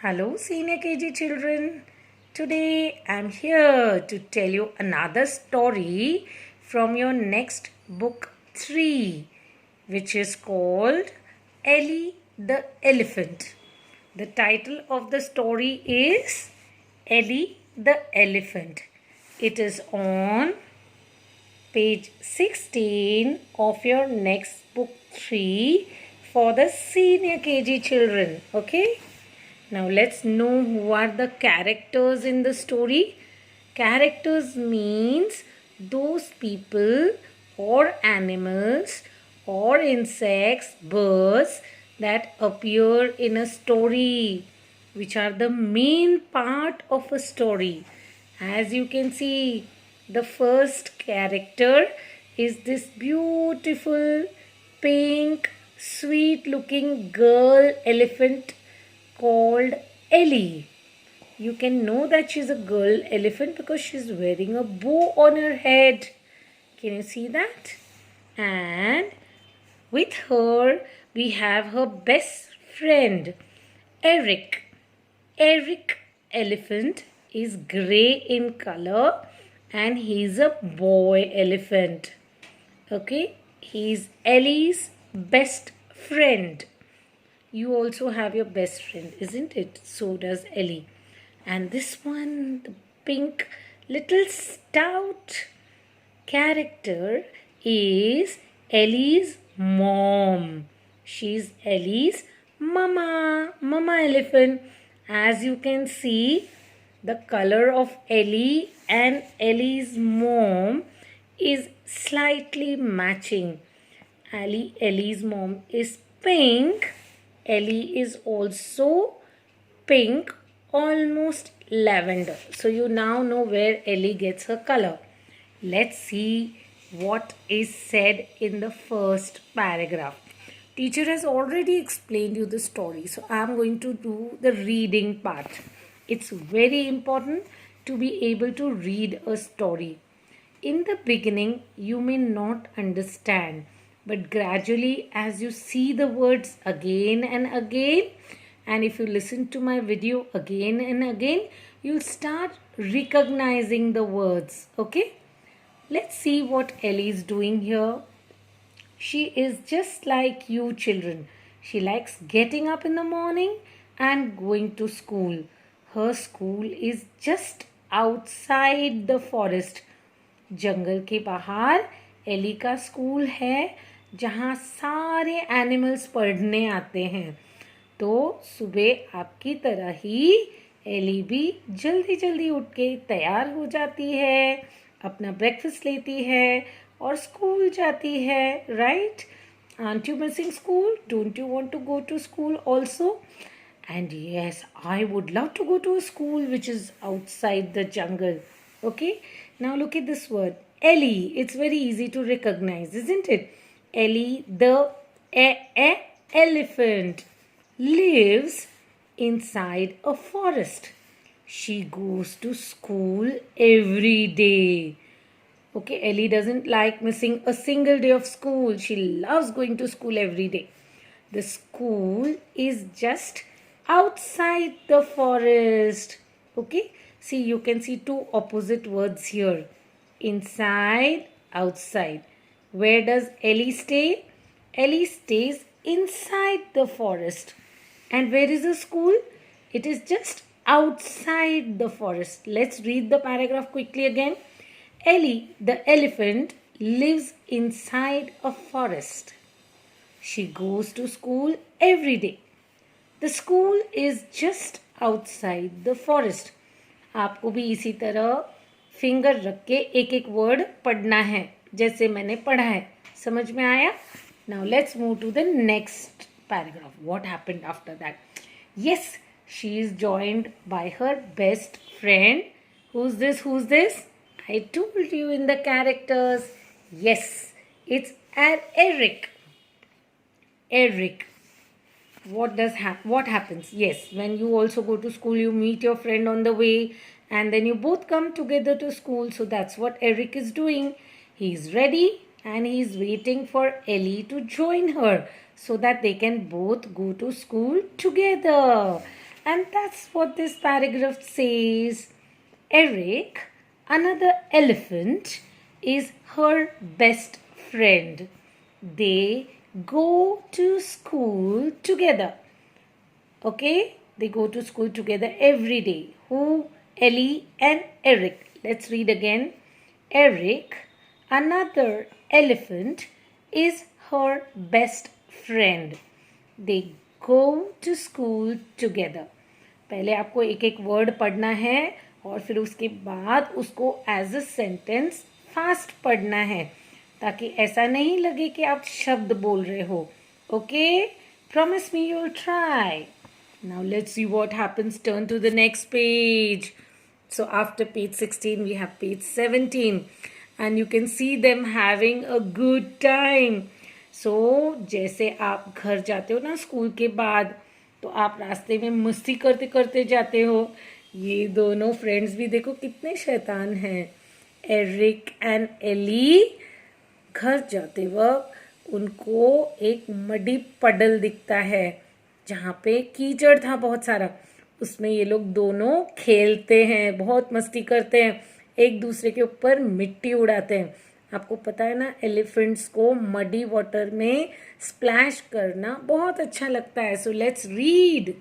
Hello, senior KG children. Today I'm here to tell you another story from your next book 3, which is called Ellie the Elephant. The title of the story is Ellie the Elephant. It is on page 16 of your next book 3 for the senior KG children. Okay? Now let's know who are the characters in the story. Characters means those people or animals or insects, birds that appear in a story, which are the main part of a story. As you can see, the first character is this beautiful pink sweet looking girl elephant called Ellie. You can know that she's a girl elephant because she's wearing a bow on her head. Can you see that? And with her, we have her best friend, Eric. Eric elephant is grey in color and he's a boy elephant. Okay, he's Ellie's best friend. You also have your best friend, isn't it? So does Ellie. And this one, the pink little stout character is Ellie's mom. She's Ellie's mama elephant. As you can see, the color of Ellie and Ellie's mom is slightly matching. Ellie's mom is pink. Ellie is also pink, almost lavender. So you now know where Ellie gets her color. Let's see what is said in the first paragraph. Teacher has already explained you the story, so I am going to do the reading part. It's very important to be able to read a story. In the beginning, you may not understand, but gradually, as you see the words again and again, and if you listen to my video again and again, you'll start recognizing the words. Okay? Let's see what Ellie is doing here. She is just like you children. She likes getting up in the morning and going to school. Her school is just outside the forest. जंगल के बाहर Eli का school है जहाँ सारे animals पढ़ने आते हैं. तो सुबह आपकी तरह ही एली भी जल्दी जल्दी उठ के तैयार हो जाती है, अपना ब्रेकफास्ट लेती है और स्कूल जाती है. Right? Aren't you missing school? Don't you want to go to school also? And yes, I would love to go to a school which is outside the jungle. Okay? Now look at this word. Ellie. It's very easy to recognize, isn't it? Ellie the elephant lives inside a forest. She goes to school every day. Okay, Ellie doesn't like missing a single day of school. She loves going to school every day. The school is just outside the forest. Okay, see, you can see two opposite words here. Inside, outside. Where does Ellie stay? Ellie stays inside the forest. And where is the school? It is just outside the forest. Let's read the paragraph quickly again. Ellie, the elephant, lives inside a forest. She goes to school every day. The school is just outside the forest. आपको भी इसी तरह finger रख के एक एक word पढ़ना है जैसे मैंने पढ़ा है. समझ में आया? Now let's move to the next paragraph. What happened after that? Yes, she is joined by her best friend. Who's this? Who's this? I told you in the characters. Yes, it's Eric. Eric. What happens? Yes, when you also go to school, you meet your friend on the way and then you both come together to school. So that's what Eric is doing. He's ready and he's waiting for Ellie to join her so that they can both go to school together. And that's what this paragraph says. Eric, another elephant, is her best friend. They go to school together. Okay, they go to school together every day. Who? Ellie and Eric. Let's read again. Eric, another elephant, is her best friend. They go to school together. पहले आपको एक एक word पढ़ना है और फिर उसके बाद उसको एज अ सेंटेंस फास्ट पढ़ना है, ताकि ऐसा नहीं लगे कि आप शब्द बोल रहे हो. Okay, promise me you will try. Now let's see what happens. Turn to the next page. So after page 16 we have page 17 and you can see them having a good time. So जैसे आप घर जाते हो ना school के बाद, तो आप रास्ते में मस्ती करते करते जाते हो. ये दोनों फ्रेंड्स भी देखो कितने शैतान हैं. एरिक एंड एली घर जाते वक्त उनको एक मडी पडल दिखता है जहाँ पे कीचड़ था बहुत सारा. उसमें ये लोग दोनों खेलते हैं, बहुत मस्ती करते हैं, एक दूसरे के ऊपर मिट्टी उड़ाते हैं. आपको पता है ना, एलिफेंट्स को मडी वाटर में स्प्लैश करना बहुत अच्छा लगता है. So let's read.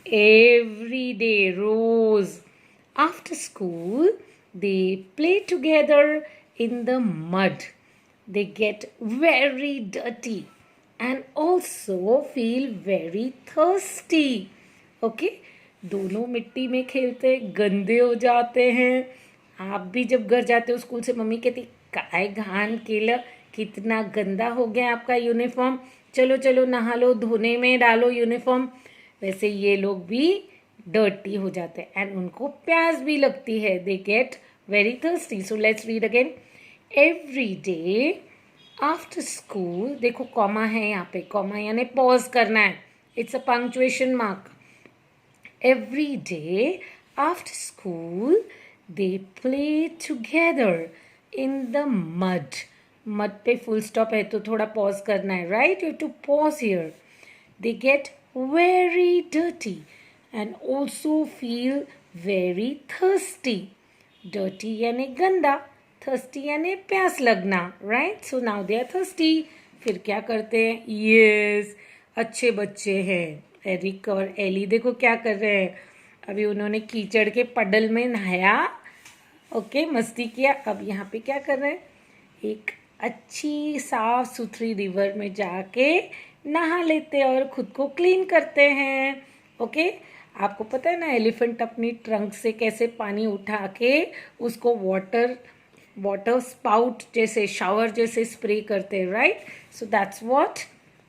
Every day रोज after school they play together in the mud. They get very dirty and also feel very thirsty. Okay? दोनों मिट्टी में खेलते गंदे हो जाते हैं. आप भी जब घर जाते हो स्कूल से मम्मी कहती काय घान केला, कितना गंदा हो गया आपका यूनिफॉर्म, चलो चलो नहा लो, धोने में डालो यूनिफॉर्म. वैसे ये लोग भी डर्टी हो जाते हैं एंड उनको प्यास भी लगती है. They get very thirsty. So let's read again. Every day after school, देखो कॉमा है यहाँ पे, कॉमा यानी पॉज करना है. It's a punctuation mark. Every day after school they play together in the mud. Mud पे फुल स्टॉप है तो थोड़ा पॉज करना है, right? You too pause here. They get very dirty and also feel very thirsty. Dirty यानी गंदा, thirsty यानी प्यास लगना, right? So now they are thirsty. फिर क्या करते हैं? यस, अच्छे बच्चे हैं. एरिक और एली देखो क्या कर रहे हैं. अभी उन्होंने कीचड़ के पडल में नहाया, ओके, मस्ती किया. अब यहाँ पे क्या कर रहे हैं? एक अच्छी साफ सुथरी रिवर में जाके नहा लेते हैं और खुद को क्लीन करते हैं. ओके, आपको पता है ना एलिफेंट अपनी ट्रंक से कैसे पानी उठा के उसको वाटर स्पाउट जैसे, शावर जैसे स्प्रे करते हैं, right? So that's what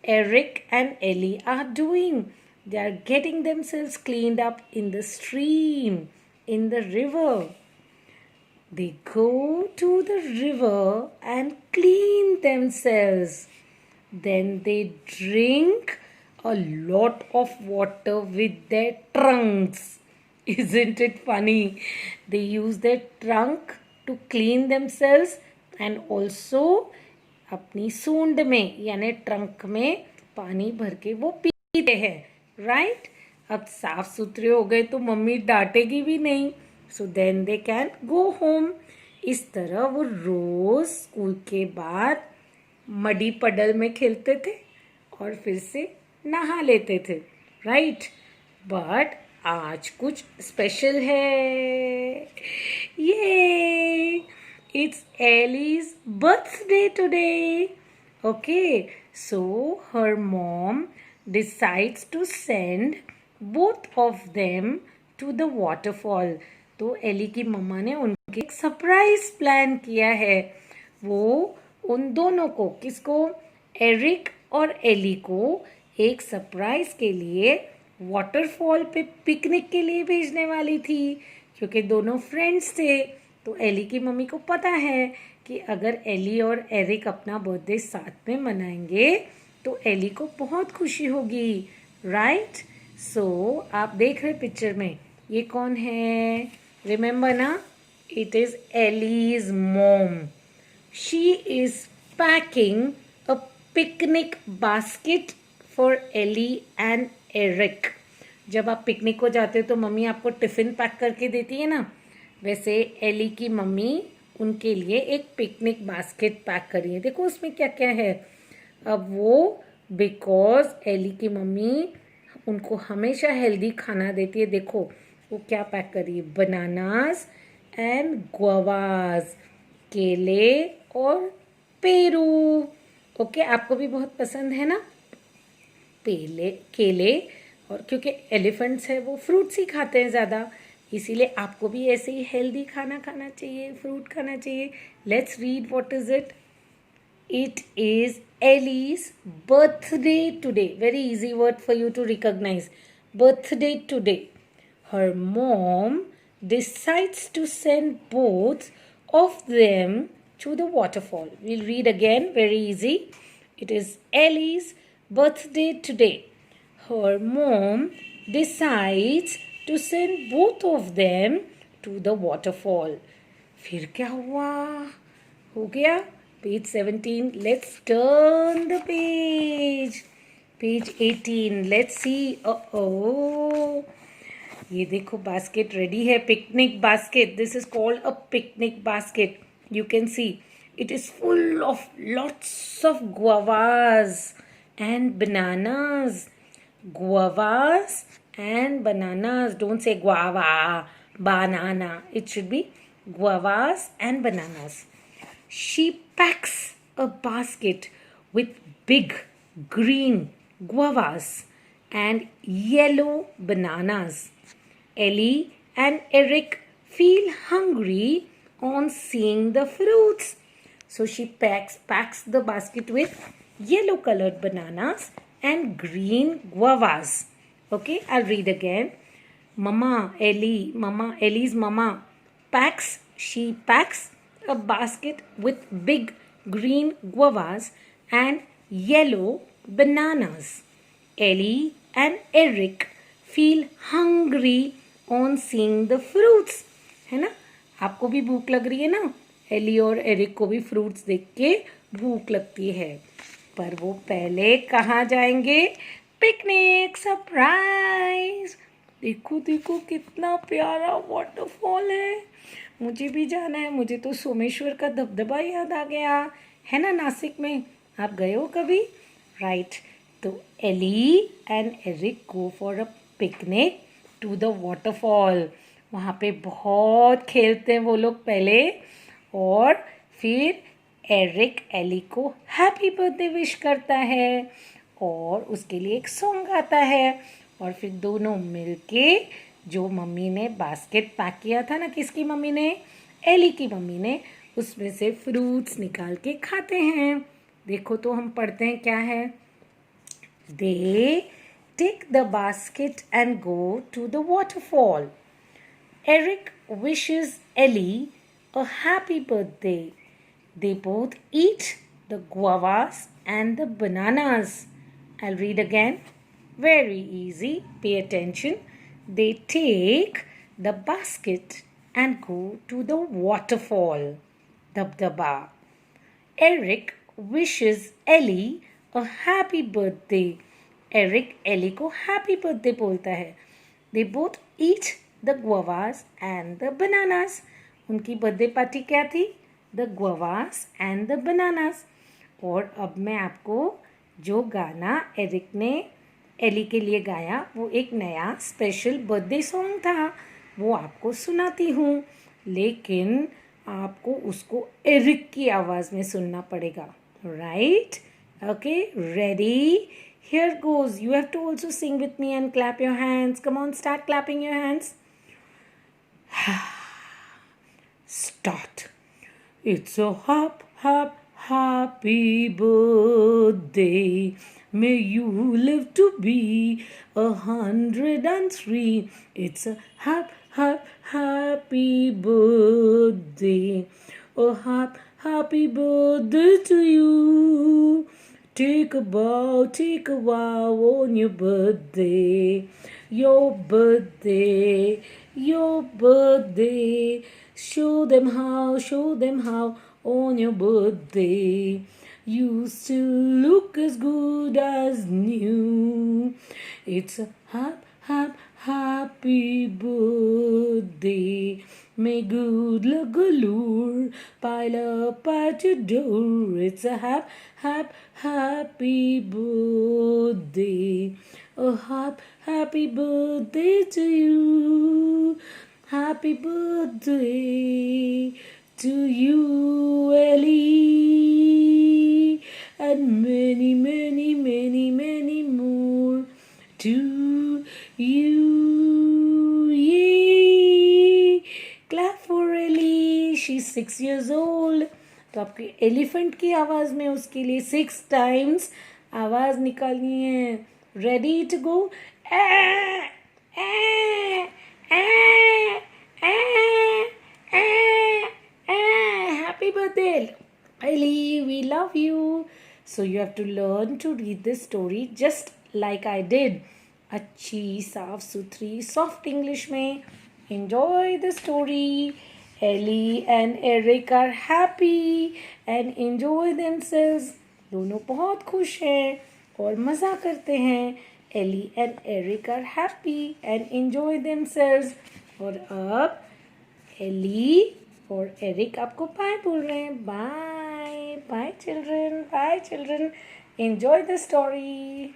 Eric and Ellie are doing. They are getting themselves cleaned up in the stream, in the river. They go to the river and clean themselves. Then they drink a lot of water with their trunks. Isn't it funny? They use their trunk to clean themselves and also अपनी सूंड में यानी trunk में पानी भर के वो पीते हैं, राइट? अब साफ सुथरे हो गए तो मम्मी डांटेगी भी नहीं. So then they can go home. इस तरह वो रोज स्कूल के बाद मडी पडल में खेलते थे और फिर से नहा लेते थे, राइट? बट आज कुछ स्पेशल है. ये it's Ellie's birthday today. Okay, so her mom decides to send both of them to the waterfall. तो एली की मम्मा ने उनके एक सरप्राइज प्लान किया है. वो उन दोनों को, किसको? एरिक और एली को एक सरप्राइज के लिए वाटरफॉल पे पिकनिक के लिए भेजने वाली थी, क्योंकि दोनों फ्रेंड्स थे. तो एली की मम्मी को पता है कि अगर एली और एरिक अपना बर्थडे साथ में मनाएंगे तो एली को बहुत खुशी होगी, राइट? सो आप देख रहे पिक्चर में ये कौन है? रिमेंबर ना, it is Ellie's mom. She is packing a picnic basket for Ellie and Eric. जब आप पिकनिक को जाते हो तो मम्मी आपको टिफ़िन पैक करके देती है ना, वैसे एली की मम्मी उनके लिए एक पिकनिक बास्केट पैक करी है। देखो उसमें क्या क्या है। अब वो बिकॉज एली की मम्मी उनको हमेशा हेल्दी खाना देती है, देखो वो क्या पैक करी है, बनानास एंड गुआवाज, केले और पेरू। ओके, आपको भी बहुत पसंद है ना केले, और क्योंकि एलिफेंट्स है वो फ्रूट्स ही खाते हैं ज़्यादा, इसीलिए आपको भी ऐसे ही हेल्दी खाना खाना चाहिए, फ्रूट खाना चाहिए। Let's read what is it. It is Ellie's birthday today. Very easy word for you to recognise, birthday today. Her mom decides to send both of them to the waterfall. We'll read again, very easy. It is Ellie's birthday today. Her mom decides to send both of them to the waterfall. फिर क्या हुआ? हो गया page 17. Let's turn the page. Page 18. Let's see. Uh-oh. ये देखो basket ready है, picnic basket. This is called a picnic basket. You can see it is full of lots of guavas and bananas. Guavas and bananas. Don't say guava, banana. It should be guavas and bananas. She packs a basket with big green guavas and yellow bananas. Ellie and Eric feel hungry on seeing the fruits. So she packs the basket with yellow colored bananas and green guavas. Okay, I'll read again. Ellie's mama she packs a basket with big green guavas and yellow bananas. Ellie and Eric feel hungry on seeing the fruits. है ना, आपको भी भूख लग रही है ना, Eli और एरिक को भी फ्रूट्स देख के भूख लगती है, पर वो पहले कहाँ जाएंगे? Picnic surprise. देखो देखो कितना प्यारा वाटरफॉल है, मुझे भी जाना है. मुझे तो सोमेश्वर का धबधबा याद आ गया, है ना, नासिक में. आप गए हो कभी? राइट. तो Ellie and Eric go for a picnic to the waterfall. वहाँ पे बहुत खेलते हैं वो लोग पहले, और फिर एरिक एली को हैप्पी बर्थडे विश करता है और उसके लिए एक सॉन्ग गाता है, और फिर दोनों मिलके जो मम्मी ने बास्केट पैक किया था ना, किसकी मम्मी ने? एली की मम्मी ने, उसमें से फ्रूट्स निकाल के खाते हैं. देखो तो हम पढ़ते हैं क्या है. They take the basket and go to the waterfall. Eric wishes Ellie a happy birthday. They both eat the guavas and the bananas. I'll read again. Very easy. Pay attention. They take the basket and go to the waterfall. Dabdaba. Eric wishes Ellie a happy birthday. Eric Ellie को happy birthday बोलता है. They both eat the guavas and the bananas. उनकी birthday party क्या थी? The guavas and the bananas. और अब मैं आपको जो गाना एरिक ने एली के लिए गाया, वो एक नया स्पेशल बर्थडे सॉन्ग था, वो आपको सुनाती हूँ, लेकिन आपको उसको एरिक की आवाज़ में सुनना पड़ेगा. Right? Okay, ready? Here goes. You have to also sing with me and clap your hands. Come on, start clapping your hands. Start. It's a happy birthday. May you live to be 103. It's a happy birthday. A happy birthday to you. Take a bow on your birthday. Your birthday. Show them how on your birthday. You still look as good as new. It's a happy birthday. May good luck galore pile up at your door. It's a happy birthday. A happy birthday to you. Happy birthday to you, Ellie, and many, many, many, many more to you. Yay! Clap for Ellie. She's 6 years old. तो आपकी elephant की आवाज़ में उसके लिए 6 times आवाज़ निकालनी है. Ready to go. Happy birthday, Ellie. We love you. So you have to learn to read this story just like I did. अच्छी साफ सुथरी soft English में. Enjoy the story. Ellie and Eric are happy and enjoy themselves. दोनों बहुत खुश हैं और मज़ा करते हैं. Ellie and Eric are happy and enjoy themselves. और अब एली और एरिक आपको बाय बोल रहे हैं. Bye bye children. Bye children. Enjoy the story.